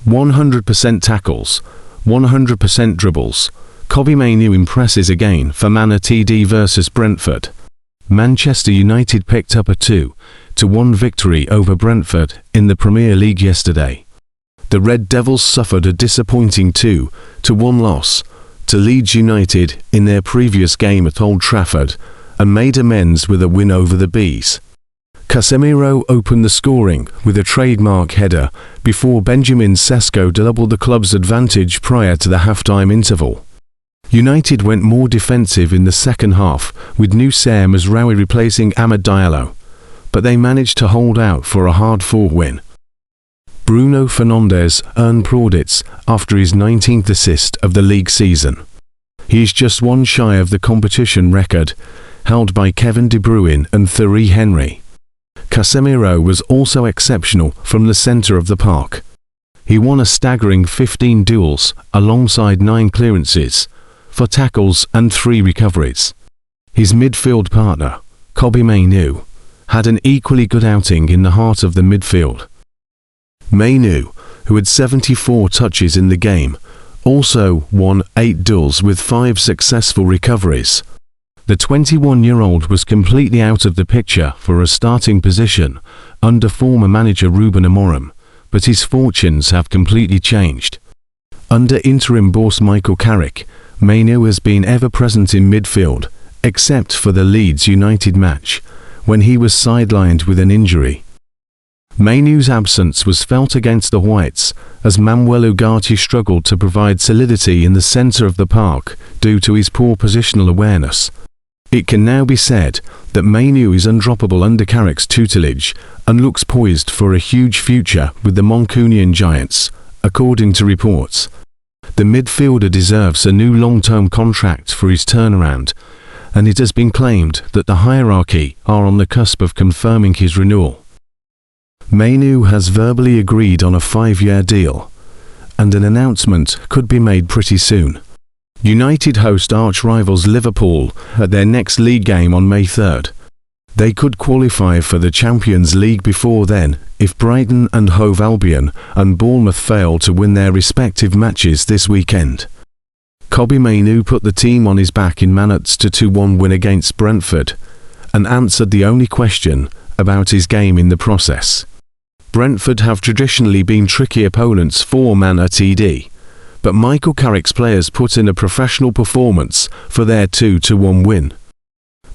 100% tackles, 100% dribbles. Kobbie Mainoo impresses again for manunited versus Brentford. Manchester United picked up a 2-1 victory over Brentford in the Premier League yesterday. The Red Devils suffered a disappointing 2-1 loss to Leeds United in their previous game at Old Trafford and made amends with a win over the Bees. Casemiro opened the scoring with a trademark header before Benjamin Sesko doubled the club's advantage prior to the half-time interval. United went more defensive in the second half, with Nusayr Mazraoui replacing Amad Diallo, but they managed to hold out for a hard-fought win. Bruno Fernandes earned plaudits after his 19th assist of the league season. He is just one shy of the competition record, held by Kevin De Bruyne and Thierry Henry. Casemiro was also exceptional from the centre of the park. He won a staggering 15 duels alongside 9 clearances, 4 tackles and 3 recoveries. His midfield partner, Kobbie Mainoo, had an equally good outing in the heart of the midfield. Mainoo, who had 74 touches in the game, also won 8 duels with 5 successful recoveries. The 21-year-old was completely out of the picture for a starting position under former manager Ruben Amorim, but his fortunes have completely changed. Under interim boss Michael Carrick, Mainoo has been ever present in midfield, except for the Leeds United match, when he was sidelined with an injury. Mainoo's absence was felt against the Whites, as Manuel Ugarte struggled to provide solidity in the centre of the park due to his poor positional awareness. It can now be said that Mainoo is undroppable under Carrick's tutelage and looks poised for a huge future with the Mancunian Giants, according to reports. The midfielder deserves a new long-term contract for his turnaround, and it has been claimed that the hierarchy are on the cusp of confirming his renewal. Mainoo has verbally agreed on a 5-year deal, and an announcement could be made pretty soon. United host arch-rivals Liverpool at their next league game on May 3rd. They could qualify for the Champions League before then if Brighton and Hove Albion and Bournemouth fail to win their respective matches this weekend. Kobbie Mainoo put the team on his back in Manut's 2-1 win against Brentford and answered the only question about his game in the process. Brentford have traditionally been tricky opponents for manunited, but Michael Carrick's players put in a professional performance for their 2-1 win.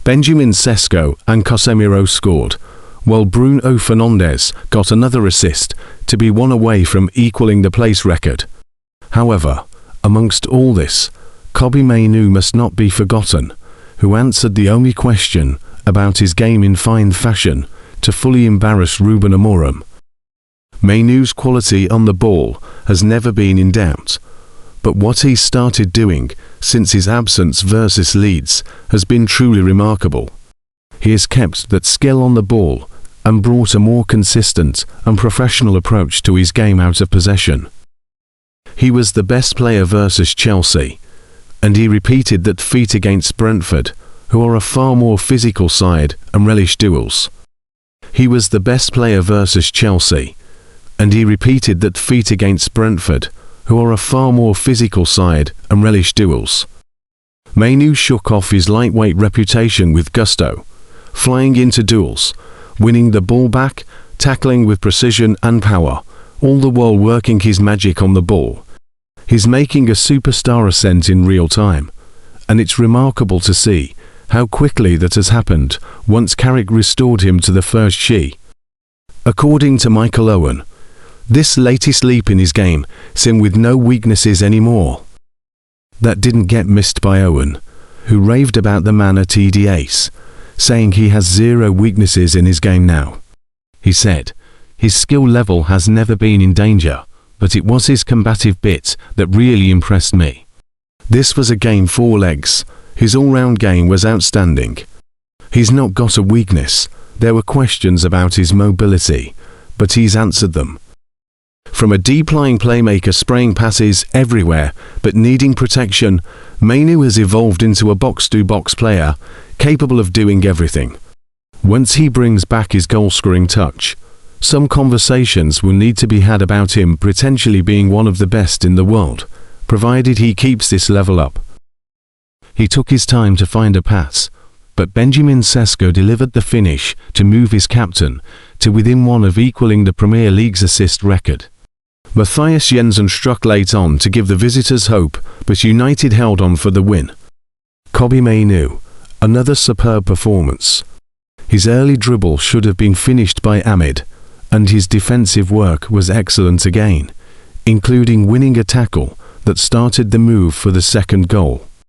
Benjamin Sesko and Casemiro scored, while Bruno Fernandes got another assist to be one away from equaling the place record. However, amongst all this, Kobbie Mainoo must not be forgotten, who answered the only question about his game in fine fashion to fully embarrass Ruben Amorim. Mainoo's quality on the ball has never been in doubt, but what he's started doing since his absence versus Leeds has been truly remarkable. He has kept that skill on the ball and brought a more consistent and professional approach to his game out of possession. He was the best player versus Chelsea, and he repeated that feat against Brentford, who are a far more physical side and relish duels. He was the best player versus Chelsea, and he repeated that feat against Brentford, who are a far more physical side and relish duels. Mainoo shook off his lightweight reputation with gusto, flying into duels, winning the ball back, tackling with precision and power, all the while working his magic on the ball. He's making a superstar ascent in real time, and it's remarkable to see how quickly that has happened once Carrick restored him to the first she. According to Michael Owen, this latest leap in his game seemed with no weaknesses anymore. That didn't get missed by Owen, who raved about the manunited ace, saying he has 0 weaknesses in his game now. He said, his skill level has never been in danger, but it was his combative bit that really impressed me. This was a game 4 legs. His all-round game was outstanding. He's not got a weakness. There were questions about his mobility, but he's answered them. From a deep-lying playmaker spraying passes everywhere but needing protection, Mainoo has evolved into a box-to-box player capable of doing everything. Once he brings back his goal-scoring touch, Some conversations will need to be had about him potentially being one of the best in the world, provided he keeps this level up. He took his time to find a pass, but Benjamin Sesko delivered the finish to move his captain to within one of equaling the Premier League's assist record. Matthias Jensen struck late on to give the visitors hope, but United held on for the win. Kobbie Mainoo, another superb performance. His early dribble should have been finished by Ahmed, and his defensive work was excellent again, including winning a tackle that started the move for the second goal.